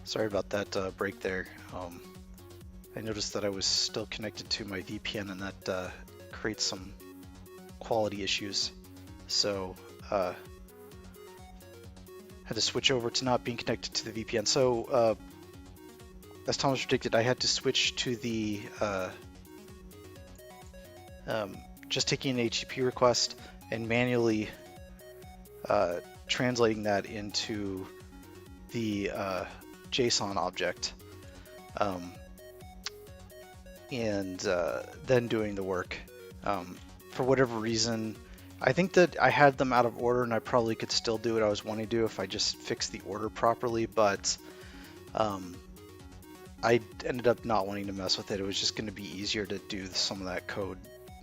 Sorry about that break there. I noticed that I was still connected to my VPN, and that creates some quality issues. So had to switch over to not being connected to the VPN. So as Thomas predicted, I had to switch to the just taking an HTTP request and manually translating that into the JSON object, and then doing the work. For whatever reason, I think that I had them out of order, and I probably could still do what I was wanting to do if I just fixed the order properly, but I ended up not wanting to mess with it. It was just going to be easier to do some of that code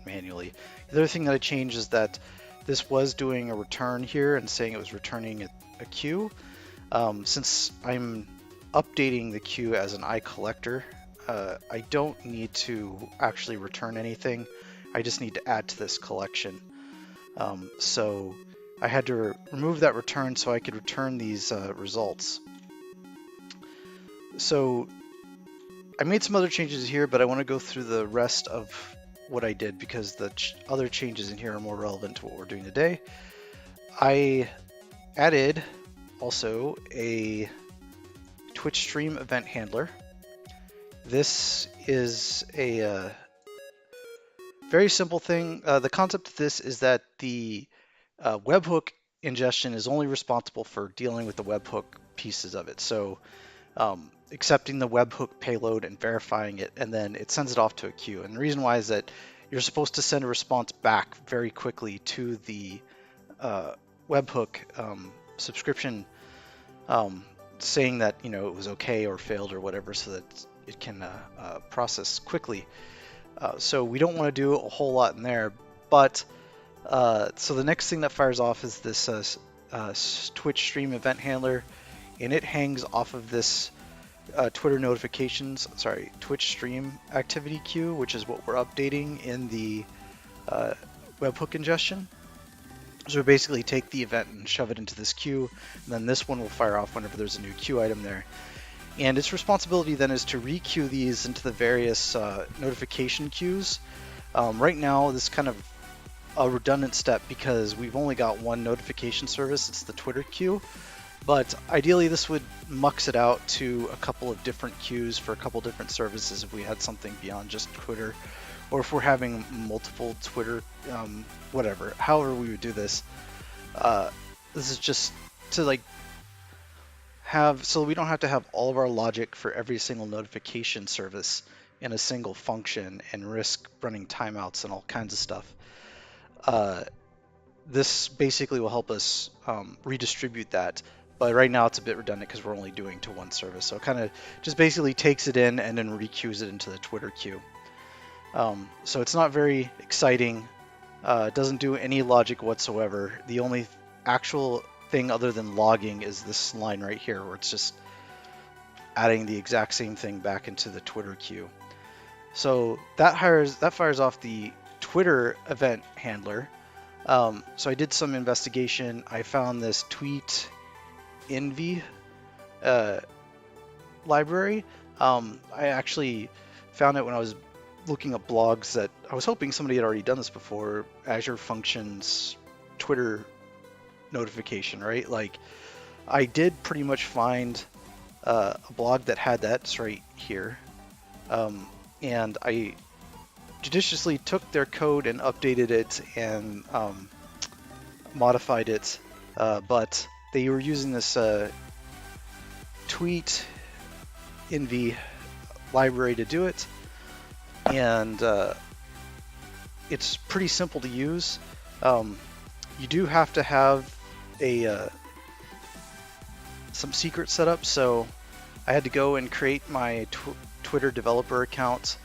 manually. The other thing that I changed is that this was doing a return here and saying it was returning a queue. Since I'm updating the queue as an iCollector, I don't need to actually return anything. I just need to add to this collection. So I had to remove that return so I could return these results. So I made some other changes here, but I want to go through the rest of what I did because the other changes in here are more relevant to what we're doing today. I added also a Twitch stream event handler. This is a very simple thing. The concept of this is that the webhook ingestion is only responsible for dealing with the webhook pieces of it. So accepting the webhook payload and verifying it, and then it sends it off to a queue. And the reason why is that you're supposed to send a response back very quickly to the webhook subscription, saying that it was okay or failed or whatever, so that it can process quickly. So we don't want to do a whole lot in there, but so the next thing that fires off is this Twitch stream event handler, and it hangs off of this Twitch stream activity queue, which is what we're updating in the webhook ingestion. So we basically take the event and shove it into this queue, and then this one will fire off whenever there's a new queue item there. And its responsibility then is to re-queue these into the various notification queues. Right now, this is kind of a redundant step because we've only got one notification service. It's the Twitter queue. But ideally, this would mux it out to a couple of different queues for a couple different services if we had something beyond just Twitter, or if we're having multiple Twitter, whatever. However we would do this. This is just to so we don't have to have all of our logic for every single notification service in a single function and risk running timeouts and all kinds of stuff. This basically will help us redistribute that. But right now it's a bit redundant because we're only doing to one service. So it kind of just basically takes it in and then re-queues it into the Twitter queue. So it's not very exciting. It doesn't do any logic whatsoever. The only actual thing other than logging is this line right here, where it's just adding the exact same thing back into the Twitter queue. So that fires off the Twitter event handler. So I did some investigation. I found this tweet envy library. I actually found it when I was looking up blogs that I was hoping somebody had already done this before. Azure Functions Twitter notification, right? Like, I did pretty much find a blog that had that. It's right here. And I judiciously took their code and updated it and modified it, but they were using this tweet envy library to do it, and it's pretty simple to use. You do have to have some secret setup, so I had to go and create my Twitter developer account.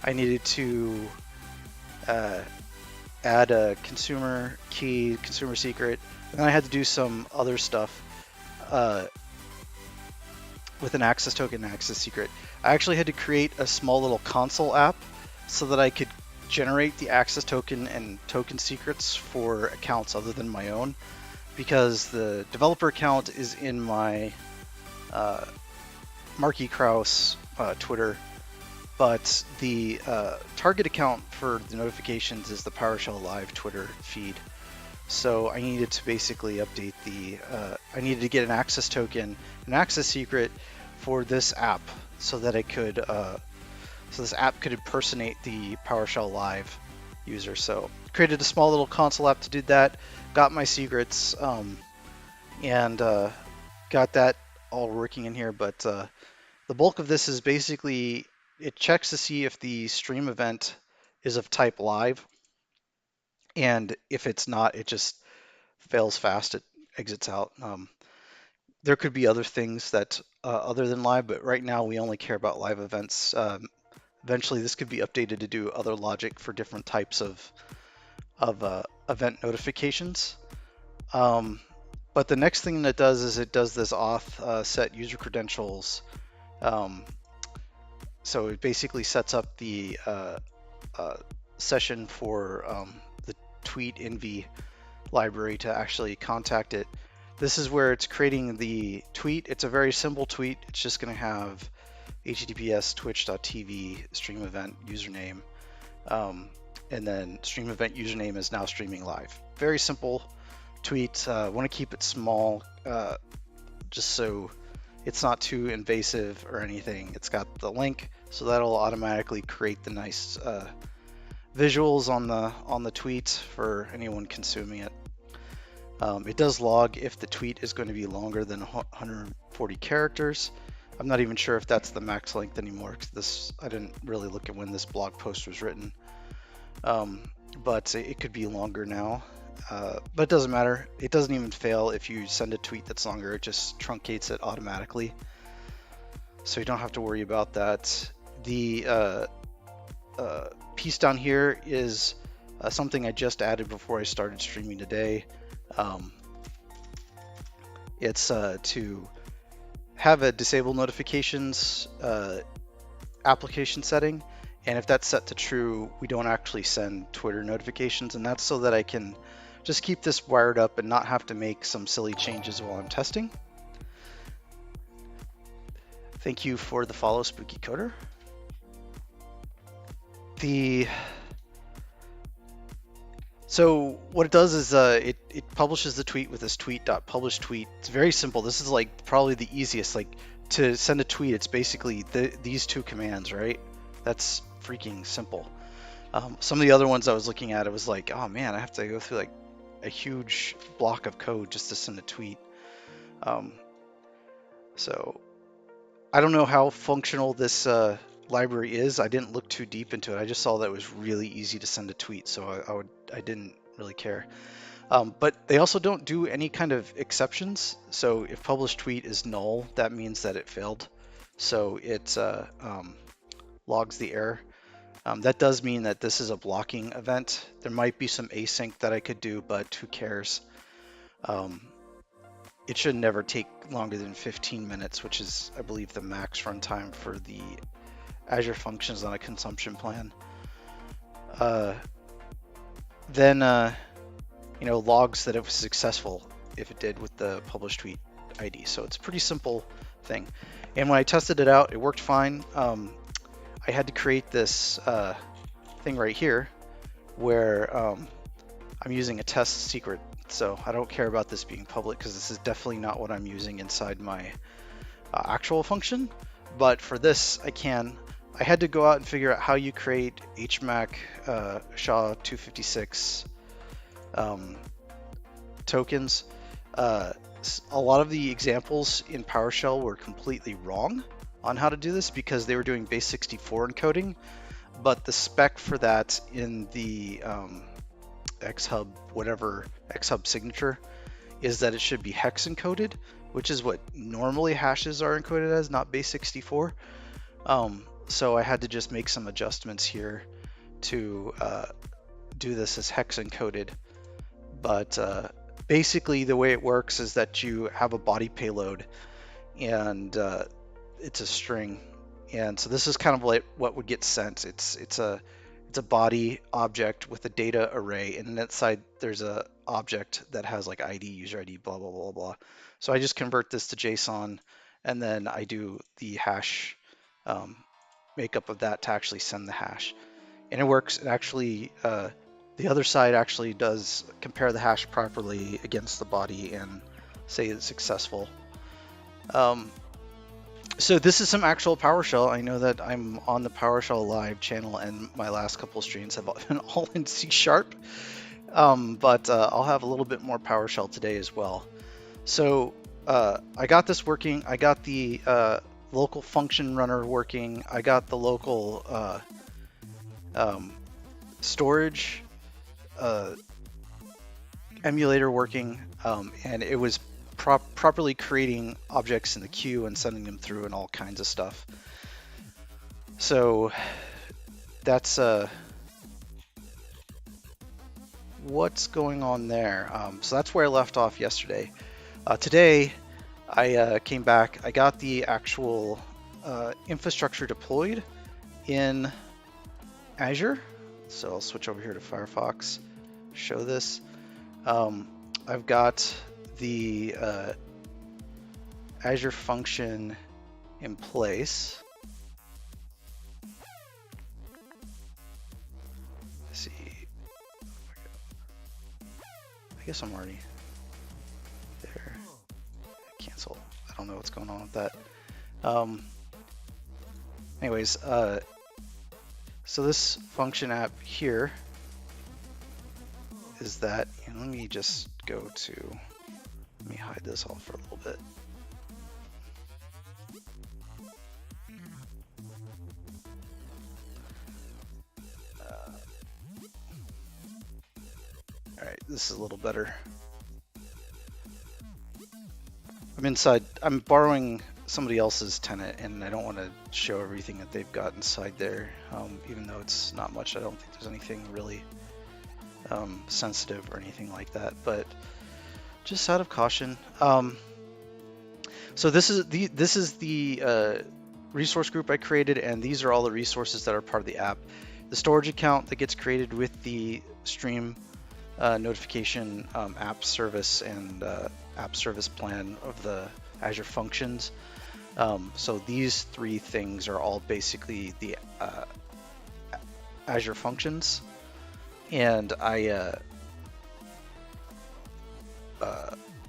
I needed to add a consumer key, consumer secret, and then I had to do some other stuff with an access token and access secret. I actually had to create a small little console app so that I could generate the access token and token secrets for accounts other than my own, because the developer account is in my Marky Kraus Twitter, but the target account for the notifications is the PowerShell Live Twitter feed. So I needed to basically update I needed to get an access token, an access secret for this app so that it could, so this app could impersonate the PowerShell Live user. So created a small little console app to do that, got my secrets, and got that all working in here. But the bulk of this is basically, it checks to see if the stream event is of type live. And if it's not, it just fails fast, it exits out. There could be other things that other than live, but right now we only care about live events. Eventually, this could be updated to do other logic for different types of event notifications. But the next thing that does is it does this auth set user credentials. So it basically sets up the session for the tweet envy library to actually contact it. This is where it's creating the tweet. It's a very simple tweet. It's just going to have https twitch.tv stream event username, and then stream event username is now streaming live. Very simple tweet. I want to keep it small, just so it's not too invasive or anything. It's got the link, so that'll automatically create the nice visuals on the tweet for anyone consuming it. It does log if the tweet is going to be longer than 140 characters. I'm not even sure if that's the max length anymore. I didn't really look at when this blog post was written, but it could be longer now. But it doesn't matter. It doesn't even fail if you send a tweet that's longer. It just truncates it automatically, so you don't have to worry about that. The piece down here is something I just added before I started streaming today. It's to have a disable notifications application setting, and if that's set to true, we don't actually send Twitter notifications, and that's so that I can just keep this wired up and not have to make some silly changes while I'm testing. Thank you for the follow, Spooky Coder. So what it does is it publishes the tweet with this tweet.publish tweet. It's very simple. This is like probably the easiest. Like to send a tweet, it's basically these two commands, right? That's freaking simple. Some of the other ones I was looking at, it was like, oh man, I have to go through like a huge block of code just to send a tweet. So I don't know how functional this library is. I didn't look too deep into it. I just saw that it was really easy to send a tweet, so I didn't really care. But they also don't do any kind of exceptions. So if published tweet is null, that means that it failed. So it logs the error. That does mean that this is a blocking event. There might be some async that I could do, but who cares? It should never take longer than 15 minutes, which is, I believe, the max runtime for the Azure Functions on a consumption plan. Then, logs that it was successful if it did with the published tweet ID. So it's a pretty simple thing. And when I tested it out, it worked fine. I had to create this thing right here where I'm using a test secret. So I don't care about this being public because this is definitely not what I'm using inside my actual function. But for this, I had to go out and figure out how you create HMAC SHA-256 tokens. A lot of the examples in PowerShell were completely wrong on how to do this because they were doing base 64 encoding, but the spec for that in the XHub, whatever XHub signature, is that it should be hex encoded, which is what normally hashes are encoded as, not base 64. So I had to just make some adjustments here to do this as hex encoded. But basically the way it works is that you have a body payload and it's a string. And so this is kind of like what would get sent. It's a body object with a data array, and inside there's a object that has like ID, user ID, blah, blah, blah, blah. So I just convert this to JSON and then I do the hash makeup of that to actually send the hash. And it works. It actually, the other side actually does compare the hash properly against the body and say it's successful. So this is some actual PowerShell. I know that I'm on the PowerShell Live channel, and my last couple streams have been all in C#. But I'll have a little bit more PowerShell today as well. So I got this working. I got the local function runner working. I got the local storage emulator working, and it was properly creating objects in the queue and sending them through and all kinds of stuff. So that's what's going on there. So that's where I left off yesterday. Today I came back. I got the actual infrastructure deployed in Azure. So I'll switch over here to Firefox, show this. I've got the Azure function in place. Let's see. I guess I'm already there. Cancel. I don't know what's going on with that. Anyways, so this function app here is that, and let me just go to, let me hide this all for a little bit. All right, this is a little better. I'm inside, I'm borrowing somebody else's tenant, and I don't want to show everything that they've got inside there, even though it's not much. I don't think there's anything really sensitive or anything like that, but just out of caution. So this is the resource group I created, and these are all the resources that are part of the app. The storage account that gets created with the stream notification app service and app service plan of the Azure functions. So these three things are all basically the Azure functions, and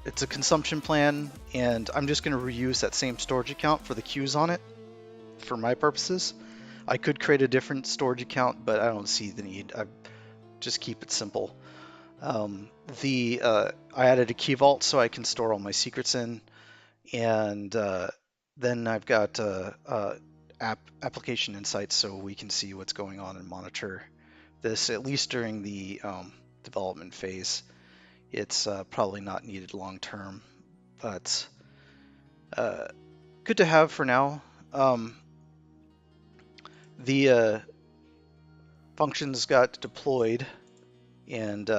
it's a consumption plan, and I'm just going to reuse that same storage account for the queues on it for my purposes. I could create a different storage account, but I don't see the need. I just keep it simple. I added a key vault so I can store all my secrets in, and then I've got application insights so we can see what's going on and monitor this, at least during the development phase. It's probably not needed long term, but good to have for now. The functions got deployed, and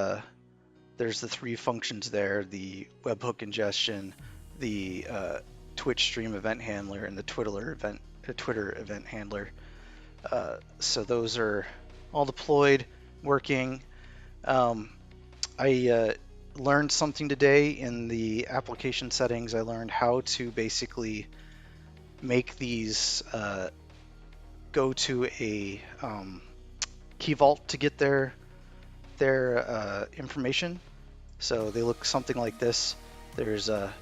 there's the three functions there: the Webhook Congestion, the Twitch stream event handler, and the Twitter event handler. So those are all deployed, working. I learned something today in the application settings. I learned how to basically make these go to a key vault to get their information. So they look something like this. There's a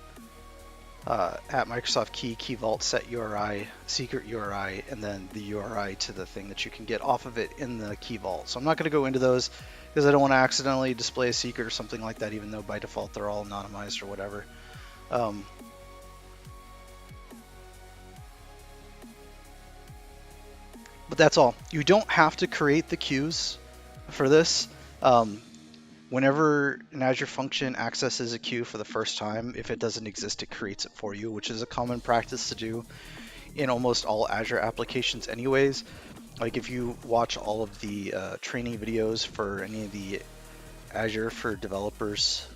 at Microsoft key vault set URI, secret URI, and then the URI to the thing that you can get off of it in the key vault. So I'm not going to go into those because I don't want to accidentally display a secret or something like that, even though by default they're all anonymized or whatever. But that's all. You don't have to create the queues for this. Whenever an Azure function accesses a queue for the first time, if it doesn't exist, it creates it for you, which is a common practice to do in almost all Azure applications anyways. Like if you watch all of the training videos for any of the Azure for developers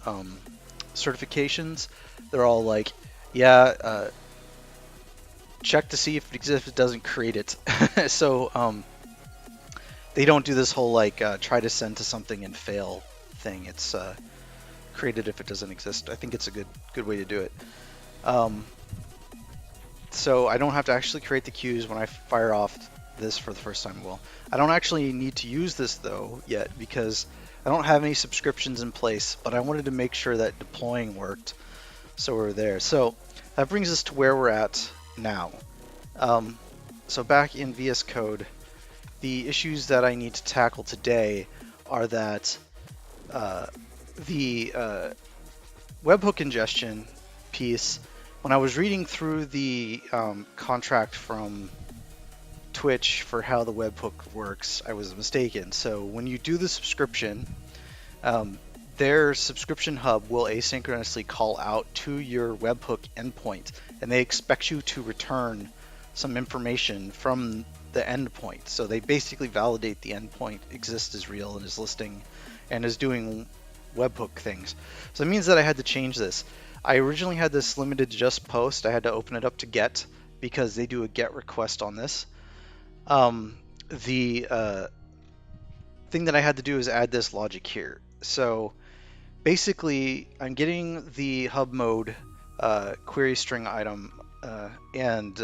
certifications, they're all like, yeah, check to see if it exists. If it doesn't, create it. So they don't do this whole like try to send to something and fail thing. It's create it if it doesn't exist. I think it's a good way to do it. So I don't have to actually create the queues when I fire off this for the first time. Well, I don't actually need to use this though yet because I don't have any subscriptions in place, but I wanted to make sure that deploying worked. So we're there. So that brings us to where we're at now. So back in VS Code, the issues that I need to tackle today are that the Webhook Congestion piece, when I was reading through the contract from Twitch for how the webhook works, I was mistaken. So when you do the subscription, their subscription hub will asynchronously call out to your webhook endpoint, and they expect you to return some information from the endpoint. So they basically validate the endpoint exists as real and is listing and is doing webhook things. So it means that I had to change this. I originally had this limited to just post. I had to open it up to get because they do a get request on this. The thing that I had to do is add this logic here. So basically, I'm getting the hub mode query string item and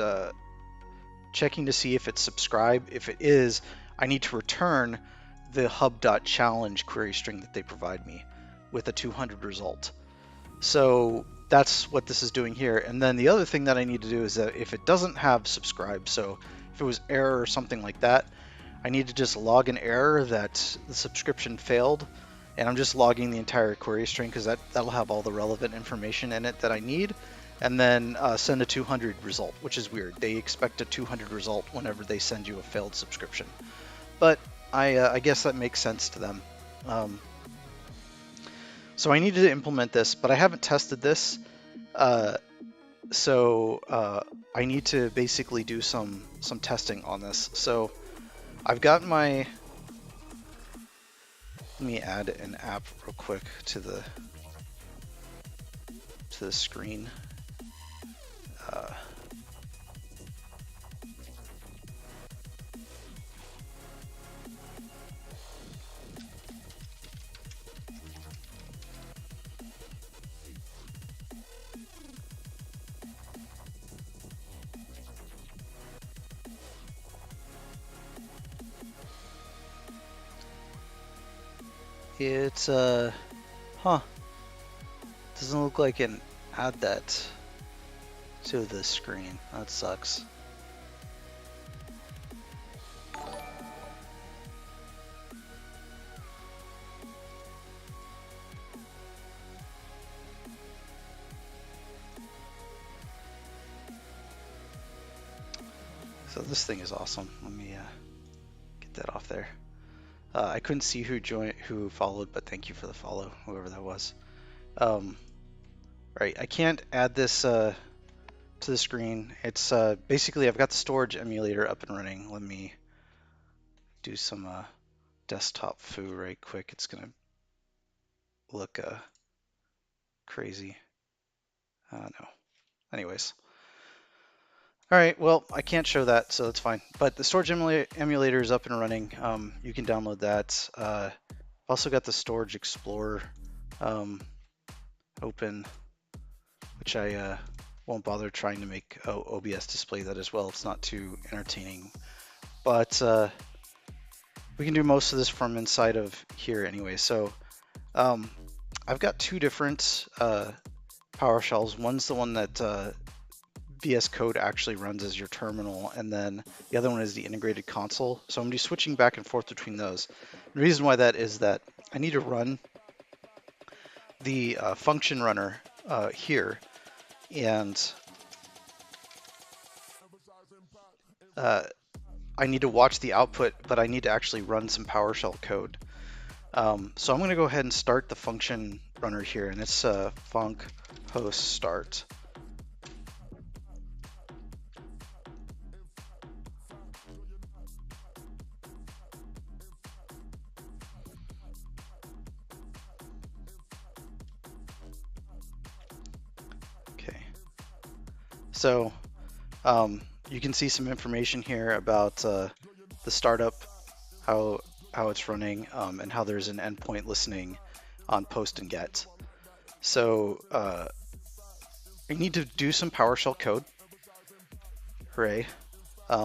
checking to see if it's subscribed. If it is, I need to return the hub.challenge query string that they provide me with a 200 result. So that's what this is doing here. And then the other thing that I need to do is that if it doesn't have subscribe, so if it was error or something like that, I need to just log an error that the subscription failed. And I'm just logging the entire query string because that'll have all the relevant information in it that I need. And then send a 200 result, which is weird. They expect a 200 result whenever they send you a failed subscription. But I guess that makes sense to them. So I needed to implement this, but I haven't tested this. So I need to basically do some testing on this. So I've got my, let me add an app real quick to the screen. It's doesn't look like I can add that to the screen. That sucks. So this thing is awesome. Let me get that off there. I couldn't see who followed, but thank you for the follow, whoever that was. Right, I can't add this to the screen. It's basically I've got the storage emulator up and running. Let me do some desktop foo right quick. It's gonna look crazy. No. Anyways. All right, well, I can't show that, so that's fine. But the storage emulator is up and running. You can download that. I've also got the Storage Explorer open, which I won't bother trying to make OBS display that as well. It's not too entertaining. But we can do most of this from inside of here anyway. So I've got two different PowerShells. One's the one that VS Code actually runs as your terminal, and then the other one is the integrated console. So I'm going to be switching back and forth between those. The reason why that is that I need to run the function runner here, and I need to watch the output, but I need to actually run some PowerShell code. So I'm going to go ahead and start the function runner here, and it's func host start. So you can see some information here about the startup, how it's running, and how there's an endpoint listening on post and get. So I need to do some PowerShell code. Hooray. So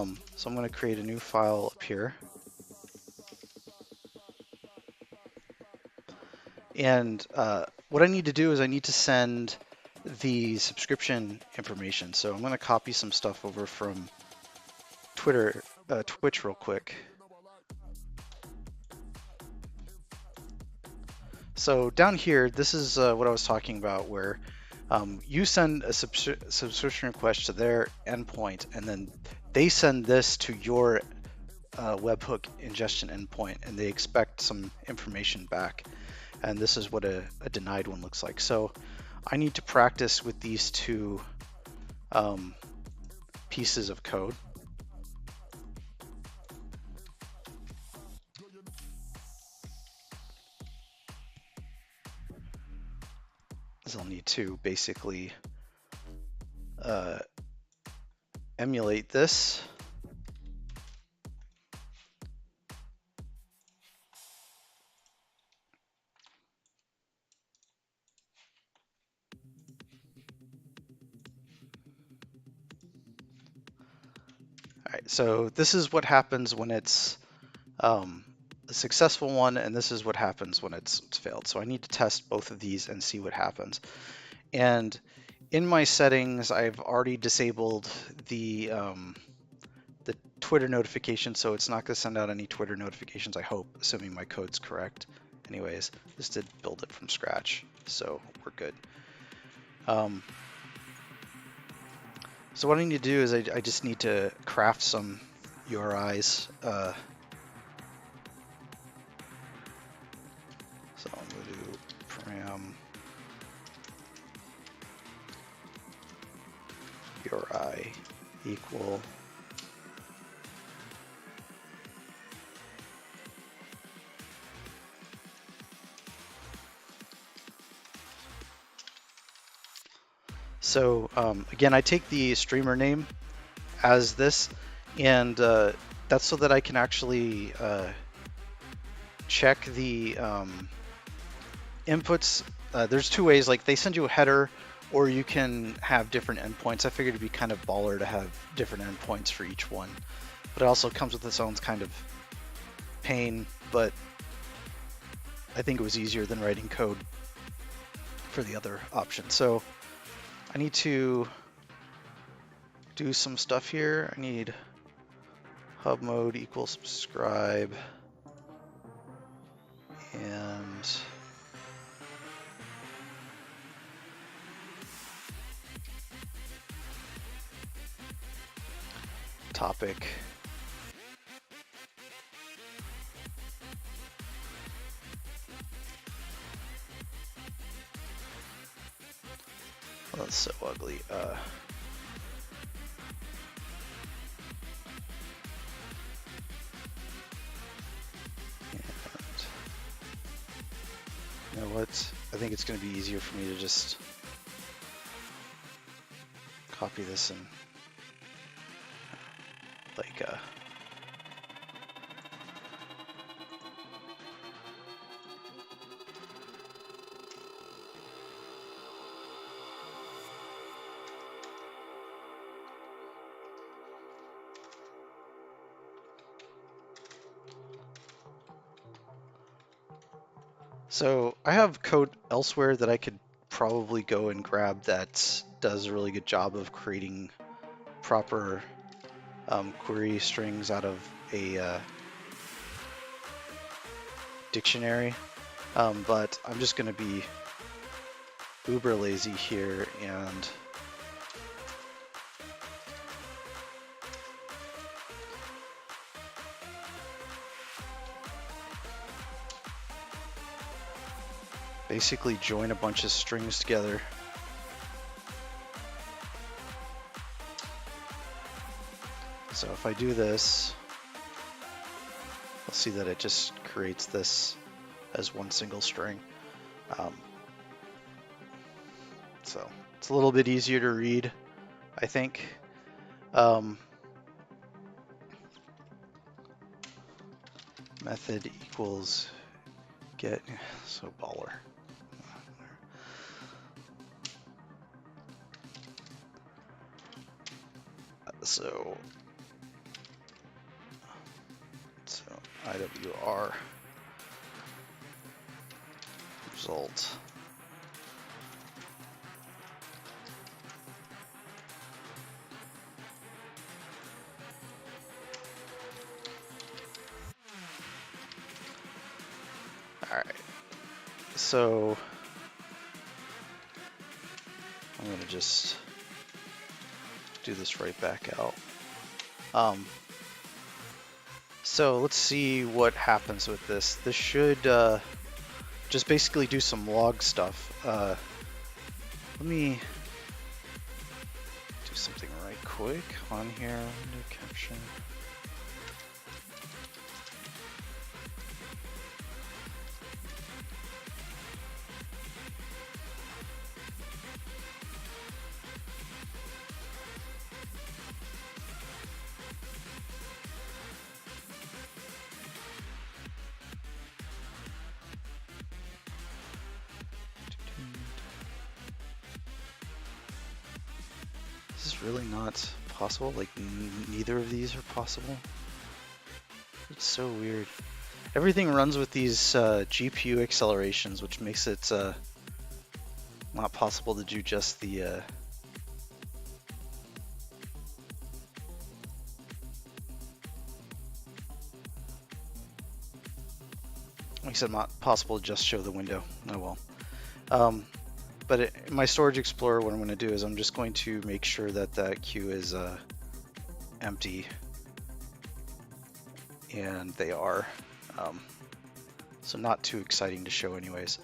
I'm going to create a new file up here. And what I need to do is I need to send the subscription information. So I'm going to copy some stuff over from Twitch real quick. So down here, this is what I was talking about, where you send a subscription request to their endpoint, and then they send this to your Webhook ingestion endpoint, and they expect some information back. And this is what a denied one looks like. So I need to practice with these two pieces of code. So I'll need to basically emulate this. All right, so this is what happens when it's a successful one, and this is what happens when it's failed. So I need to test both of these and see what happens. And in my settings, I've already disabled the Twitter notification, so it's not going to send out any Twitter notifications, I hope, assuming my code's correct. Anyways, this did build it from scratch, so we're good. So what I need to do is I just need to craft some URIs. So I'm going to do param URI equal So again, I take the streamer name as this, and that's so that I can actually check the inputs. There's two ways, like they send you a header, or you can have different endpoints. I figured it'd be kind of baller to have different endpoints for each one, but it also comes with its own kind of pain, but I think it was easier than writing code for the other option. So I need to do some stuff here. I need hub mode equals subscribe, and topic. Oh, that's so ugly. You know what? I think it's going to be easier for me to just copy this and like so I have code elsewhere that I could probably go and grab that does a really good job of creating proper query strings out of a dictionary, but I'm just going to be uber lazy here and basically join a bunch of strings together. So if I do this, I'll see that it just creates this as one single string. So it's a little bit easier to read, I think. Method equals get, so baller. So IWR result. All right. So I'm going to just do this right back out. So let's see what happens with this. This should just basically do some log stuff. Let me do something right quick on here. Window caption. This is really not possible. Like neither of these are possible. It's so weird. Everything runs with these GPU accelerations, which makes it not possible to do just the makes it not possible to just show the window. Oh well. But in my Storage Explorer, what I'm going to do is I'm just going to make sure that that queue is empty, and they are. So not too exciting to show anyways.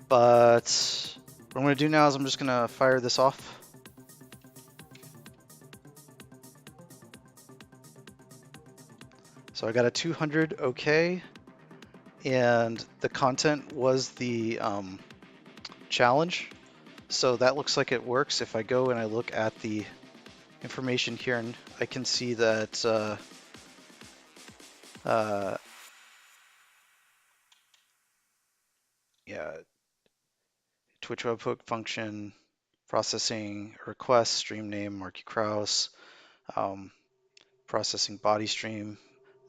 But what I'm going to do now is I'm just going to fire this off. So I got a 200 OK, and the content was the challenge. So that looks like it works. If I go and I look at the information here, and I can see that yeah, Twitch webhook function, processing request, stream name, Marky Kraus, processing body stream.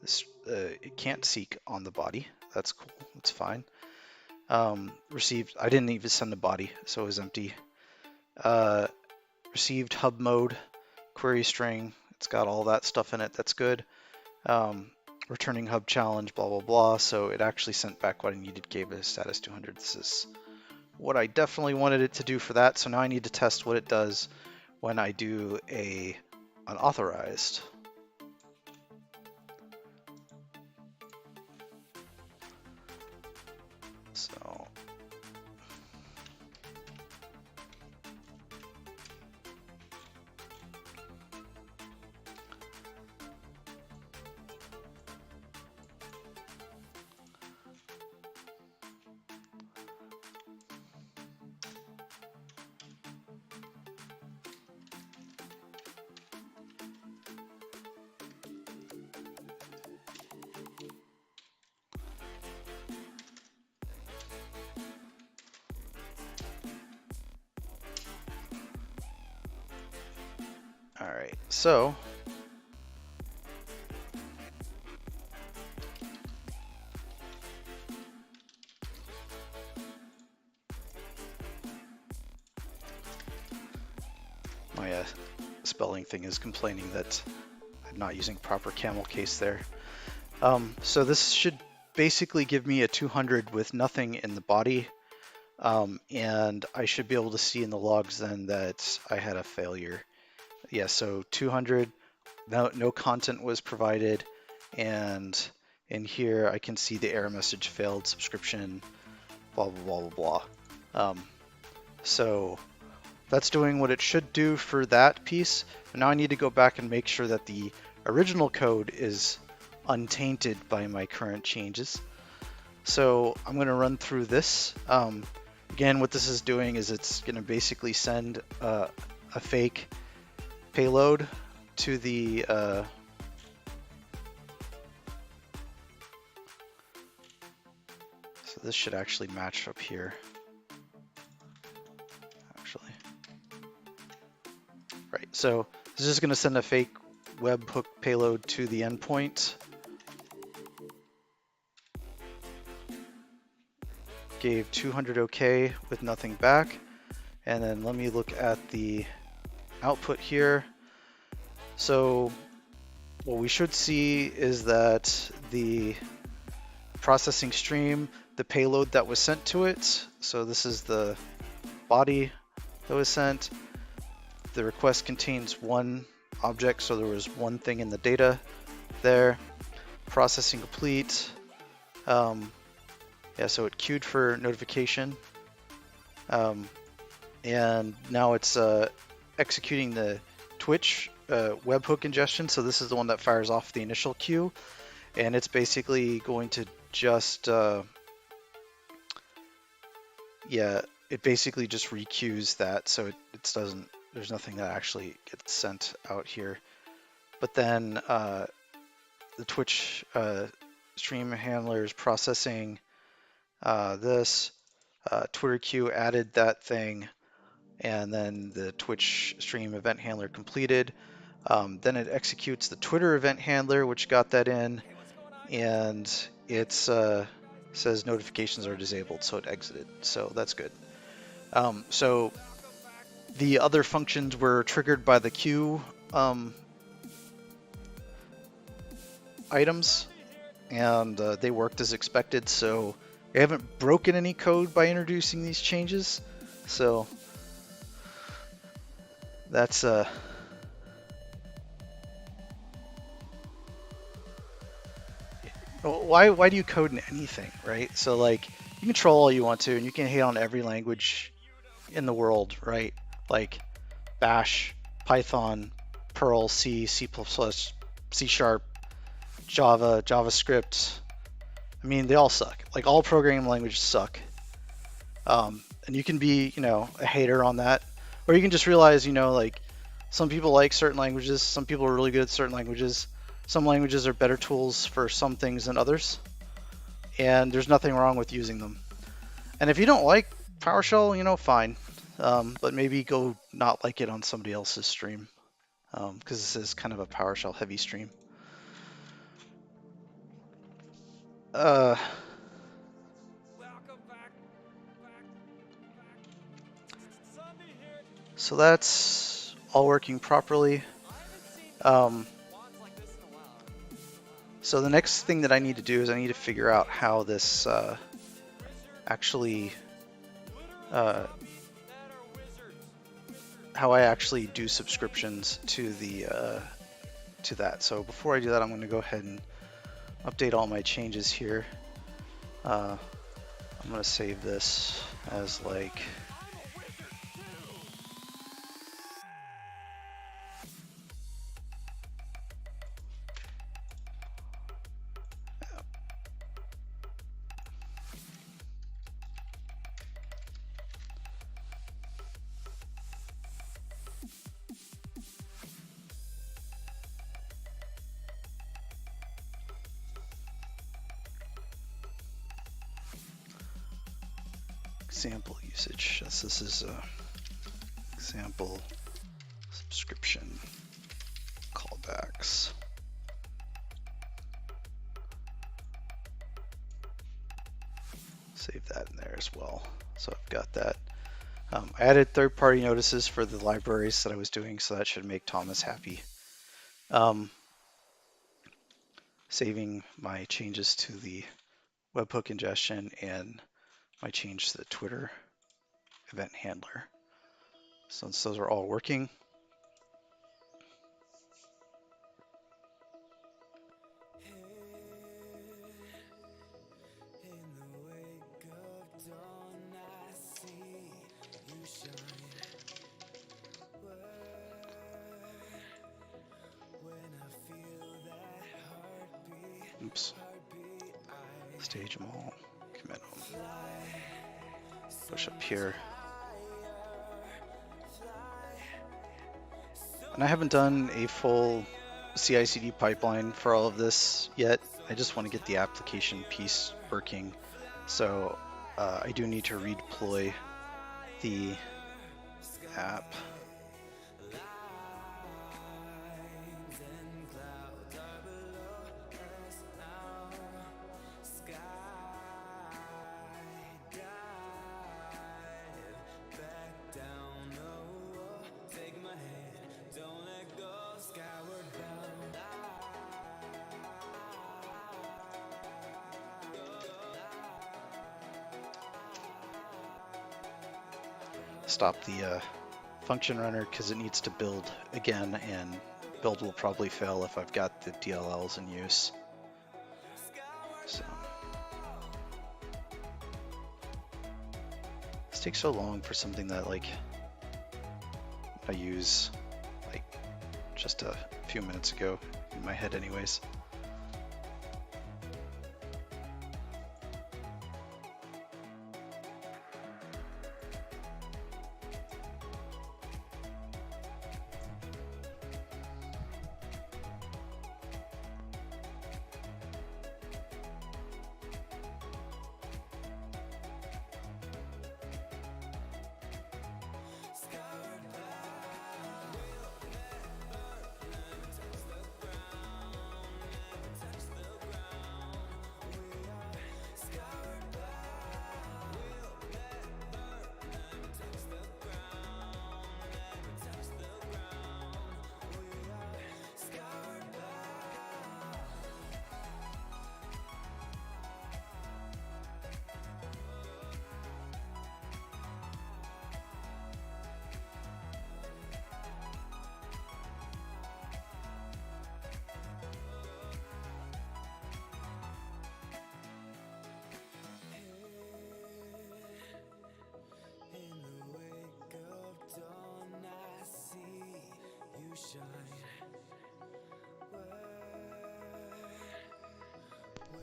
This it can't seek on the body. That's cool. That's fine. Received. I didn't even send the body, so it was empty. Received hub mode, query string. It's got all that stuff in it. That's good. Returning hub challenge, blah, blah, blah. So it actually sent back what I needed, gave it a status 200. This is what I definitely wanted it to do for that. So now I need to test what it does when I do a unauthorized. So all right, so my spelling thing is complaining that I'm not using proper camel case there. So this should basically give me a 200 with nothing in the body, and I should be able to see in the logs then that I had a failure. Yeah, so 200, no content was provided, and in here I can see the error message, failed subscription, blah, blah, blah, blah. So that's doing what it should do for that piece. But now I need to go back and make sure that the original code is untainted by my current changes. So I'm going to run through this. Again, what this is doing is it's going to basically send a fake payload to the so this should actually match up here. Actually, right. So this is going to send a fake webhook payload to the endpoint. Gave 200 OK with nothing back. And then let me look at the output here. So what we should see is that the processing stream, the payload that was sent to it, so this is the body that was sent. The request contains one object, so there was one thing in the data there. Processing complete. Yeah, so it queued for notification. And now it's executing the Twitch webhook congestion. So this is the one that fires off the initial queue. And it's basically going to just, yeah, it basically just requeues that. So it doesn't, there's nothing that actually gets sent out here. But then the Twitch stream handler is processing this. Twitter queue added that thing, and then the Twitch stream event handler completed. Then it executes the Twitter event handler, which got that in, and it says notifications are disabled, so it exited. So that's good. So the other functions were triggered by the queue items, and they worked as expected. So we haven't broken any code by introducing these changes. So that's why do you code in anything, right? So like you can troll all you want to, and you can hate on every language in the world, right? Like Bash, Python, Perl, C, C++, C#, Java, JavaScript. I mean, they all suck. Like all programming languages suck. And you can be, a hater on that, or you can just realize, like some people like certain languages, some people are really good at certain languages. Some languages are better tools for some things than others, and there's nothing wrong with using them. And if you don't like PowerShell, fine, but maybe go not like it on somebody else's stream, because this is kind of a PowerShell heavy stream. So that's all working properly. So the next thing that I need to do is I need to figure out how this actually, how I actually do subscriptions to the to that. So before I do that, I'm going to go ahead and update all my changes here. I'm going to save this as like example usage. This is a example subscription callbacks. Save that in there as well. So I've got that. I added third-party notices for the libraries that I was doing, so that should make Thomas happy. Saving my changes to the webhook congestion and my change to the Twitter event handler. Since those are all working, oops, stage them all, commit them, push up here. And I haven't done a full CI/CD pipeline for all of this yet. I just want to get the application piece working. So I do need to redeploy the app. stop the function runner because it needs to build again, and build will probably fail if I've got the DLLs in use. So this takes so long for something that like I use like just a few minutes ago in my head anyways.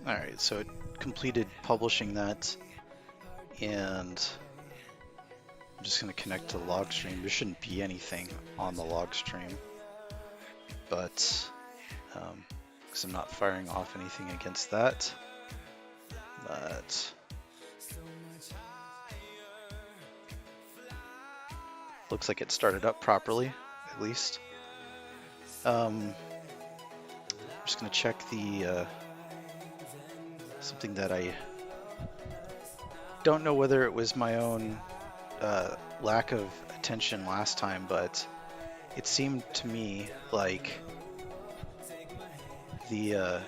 Alright, so it completed publishing that, and I'm just going to connect to the log stream. There shouldn't be anything on the log stream, but because I'm not firing off anything against that, but looks like it started up properly, at least. I'm just going to check the something that I don't know whether it was my own lack of attention last time, but it seemed to me like the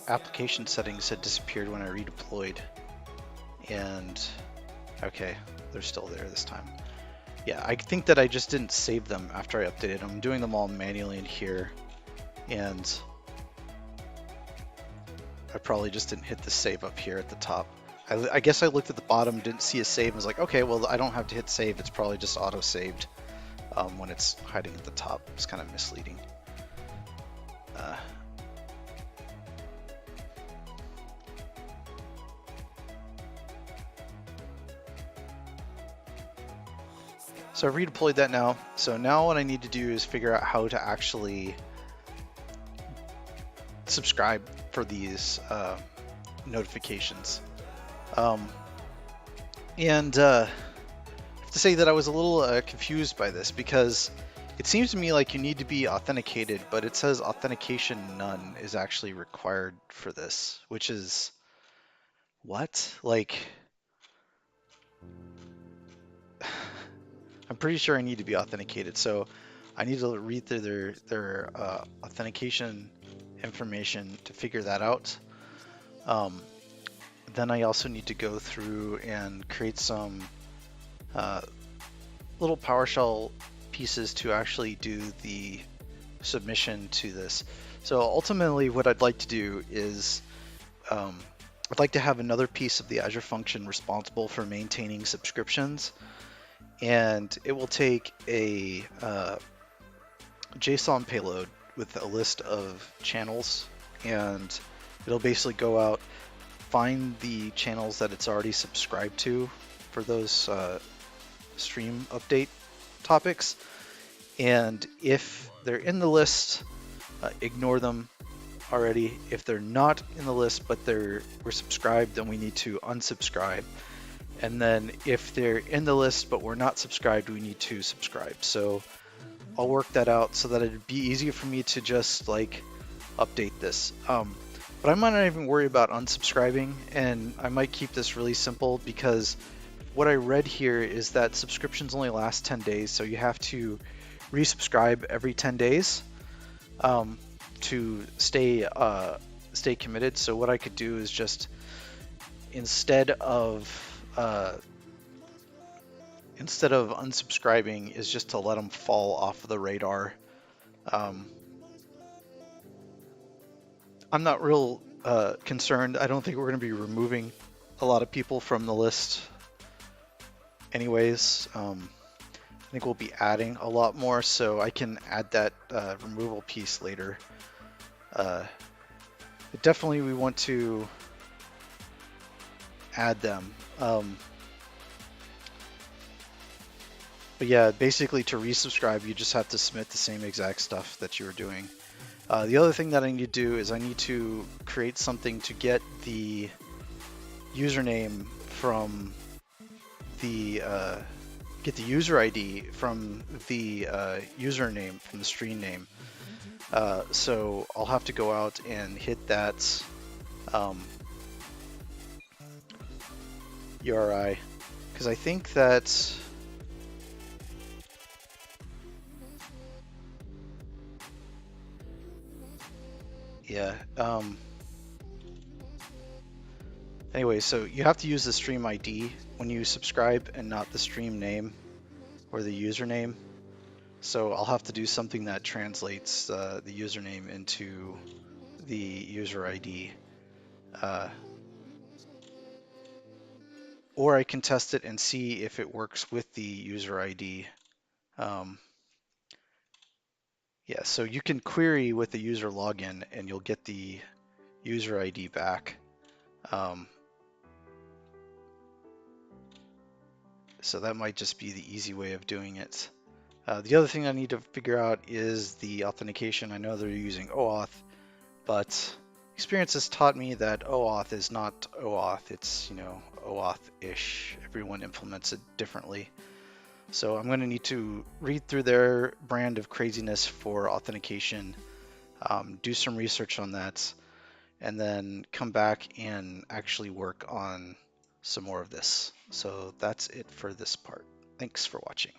application settings had disappeared when I redeployed, and okay, they're still there this time. Yeah, I think that I just didn't save them after I updated them. I'm doing them all manually in here, and I probably just didn't hit the save up here at the top. I guess I looked at the bottom, didn't see a save, and was like, okay, well, I don't have to hit save. It's probably just auto-saved when it's hiding at the top. It's kind of misleading. So I've redeployed that now. So now what I need to do is figure out how to actually subscribe for these notifications. And I have to say that I was a little confused by this, because it seems to me like you need to be authenticated, but it says authentication none is actually required for this, which is what? Like, I'm pretty sure I need to be authenticated, so I need to read through their authentication information to figure that out. Then I also need to go through and create some little PowerShell pieces to actually do the submission to this. So ultimately what I'd like to do is I'd like to have another piece of the Azure function responsible for maintaining subscriptions, and it will take a JSON payload with a list of channels, and it'll basically go out, find the channels that it's already subscribed to for those stream update topics, and if they're in the list, ignore them already. If they're not in the list but we're subscribed, then we need to unsubscribe. And then if they're in the list but we're not subscribed, we need to subscribe. So I'll work that out so that it'd be easier for me to just like update this. But I might not even worry about unsubscribing, and I might keep this really simple, because what I read here is that subscriptions only last 10 days, so you have to resubscribe every 10 days to stay committed. So what I could do is just, instead of instead of unsubscribing is just to let them fall off of the radar. Um, I'm not real concerned. I don't think we're going to be removing a lot of people from the list anyways. I think we'll be adding a lot more, so I can add that removal piece later. But definitely we want to add them. But yeah, basically to resubscribe, you just have to submit the same exact stuff that you were doing. The other thing that I need to do is I need to create something to get the username from the get the user ID from the username from the stream name. So I'll have to go out and hit that URI because I think that yeah. Anyway, so you have to use the stream ID when you subscribe and not the stream name or the username. So I'll have to do something that translates the username into the user ID. Or I can test it and see if it works with the user ID. Yeah, so you can query with the user login and you'll get the user ID back. So that might just be the easy way of doing it. The other thing I need to figure out is the authentication. I know they're using OAuth, but experience has taught me that OAuth is not OAuth. It's, OAuth-ish. Everyone implements it differently. So I'm going to need to read through their brand of craziness for authentication, do some research on that, and then come back and actually work on some more of this. So that's it for this part. Thanks for watching.